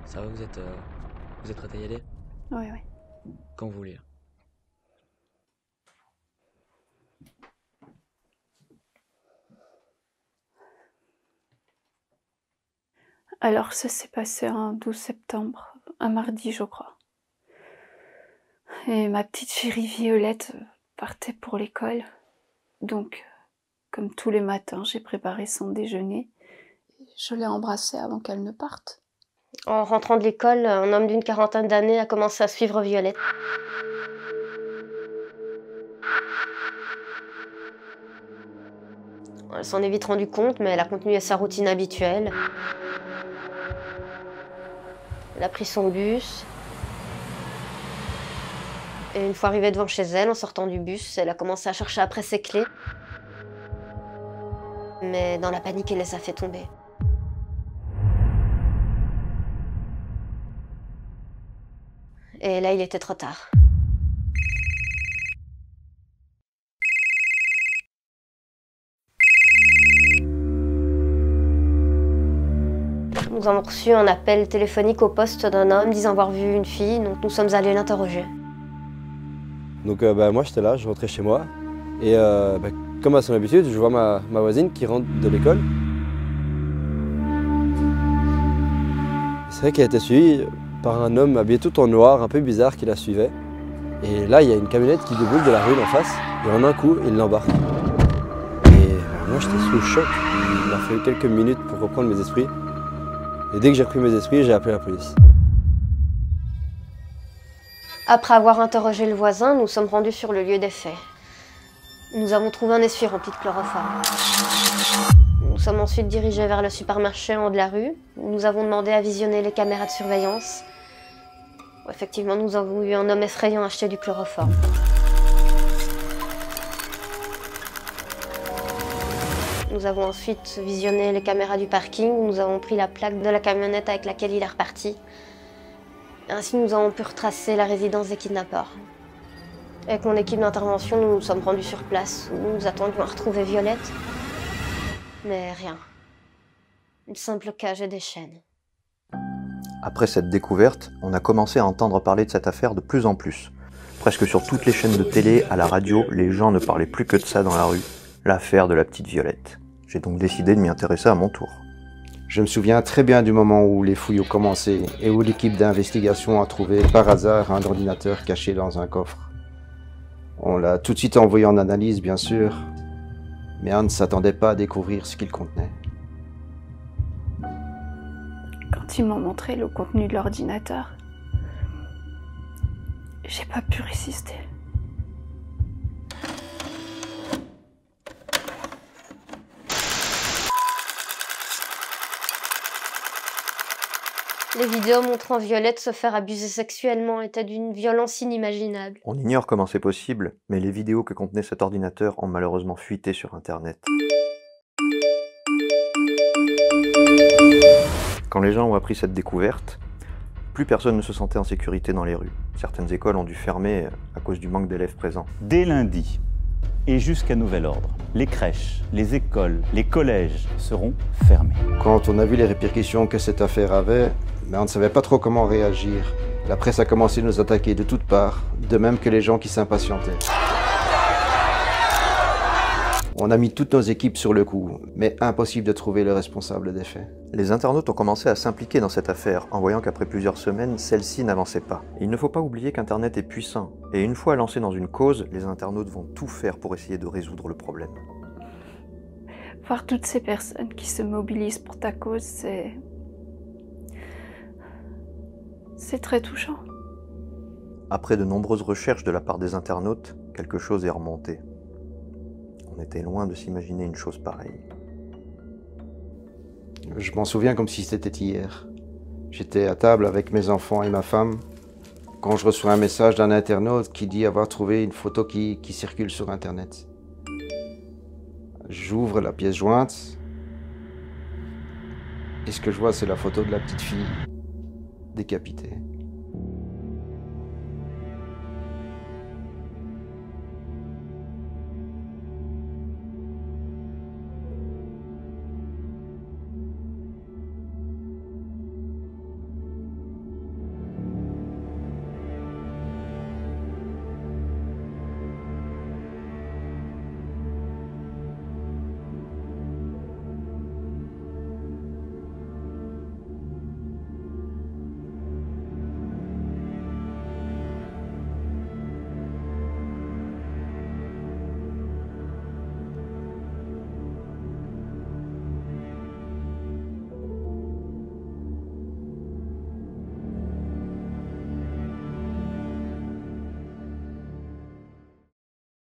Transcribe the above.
Ça va, vous êtes prête à y aller? Oui, oui. Quand vous voulez. Alors, ça s'est passé un 12 septembre, un mardi, je crois. Et ma petite chérie Violette partait pour l'école. Donc, comme tous les matins, j'ai préparé son déjeuner. Je l'ai embrassée avant qu'elle ne parte. En rentrant de l'école, un homme d'une quarantaine d'années a commencé à suivre Violette. Elle s'en est vite rendue compte, mais elle a continué sa routine habituelle. Elle a pris son bus. Et une fois arrivée devant chez elle, en sortant du bus, elle a commencé à chercher après ses clés. Mais dans la panique, elle les a fait tomber. Et là, il était trop tard. Nous avons reçu un appel téléphonique au poste d'un homme disant avoir vu une fille, donc nous sommes allés l'interroger. Donc moi j'étais là, je rentrais chez moi et comme à son habitude, je vois ma voisine qui rentre de l'école. C'est vrai qu'elle était suivie par un homme habillé tout en noir, un peu bizarre, qui la suivait. Et là il y a une camionnette qui déboule de la rue en face et en un coup il l'embarque. Et moi j'étais sous le choc, il m'a fallu quelques minutes pour reprendre mes esprits. Et dès que j'ai repris mes esprits, j'ai appelé la police. Après avoir interrogé le voisin, nous sommes rendus sur le lieu des faits. Nous avons trouvé un essuie rempli de chloroforme. Nous sommes ensuite dirigés vers le supermarché en haut de la rue. Nous avons demandé à visionner les caméras de surveillance. Effectivement, nous avons eu un homme effrayant acheter du chloroforme. Nous avons ensuite visionné les caméras du parking. Nous avons pris la plaque de la camionnette avec laquelle il est reparti. Ainsi, nous avons pu retracer la résidence des kidnappeurs. Avec mon équipe d'intervention, nous nous sommes rendus sur place où nous attendions à retrouver Violette. Mais rien. Une simple cage et des chaînes. Après cette découverte, on a commencé à entendre parler de cette affaire de plus en plus. Presque sur toutes les chaînes de télé, à la radio, les gens ne parlaient plus que de ça dans la rue. L'affaire de la petite Violette. J'ai donc décidé de m'y intéresser à mon tour. Je me souviens très bien du moment où les fouilles ont commencé et où l'équipe d'investigation a trouvé par hasard un ordinateur caché dans un coffre. On l'a tout de suite envoyé en analyse, bien sûr, mais on ne s'attendait pas à découvrir ce qu'il contenait. Quand ils m'ont montré le contenu de l'ordinateur, j'ai pas pu résister. Les vidéos montrant Violette se faire abuser sexuellement étaient d'une violence inimaginable. On ignore comment c'est possible, mais les vidéos que contenait cet ordinateur ont malheureusement fuité sur Internet. Quand les gens ont appris cette découverte, plus personne ne se sentait en sécurité dans les rues. Certaines écoles ont dû fermer à cause du manque d'élèves présents. Dès lundi et jusqu'à nouvel ordre, les crèches, les écoles, les collèges seront fermés. Quand on a vu les répercussions que cette affaire avait, on ne savait pas trop comment réagir. La presse a commencé à nous attaquer de toutes parts, de même que les gens qui s'impatientaient. On a mis toutes nos équipes sur le coup, mais impossible de trouver le responsable des faits. Les internautes ont commencé à s'impliquer dans cette affaire, en voyant qu'après plusieurs semaines, celle-ci n'avançait pas. Il ne faut pas oublier qu'Internet est puissant, et une fois lancé dans une cause, les internautes vont tout faire pour essayer de résoudre le problème. Voir toutes ces personnes qui se mobilisent pour ta cause, c'est très touchant. Après de nombreuses recherches de la part des internautes, quelque chose est remonté. On était loin de s'imaginer une chose pareille. Je m'en souviens comme si c'était hier. J'étais à table avec mes enfants et ma femme quand je reçois un message d'un internaute qui dit avoir trouvé une photo qui circule sur Internet. J'ouvre la pièce jointe et ce que je vois, c'est la photo de la petite fille décapitée.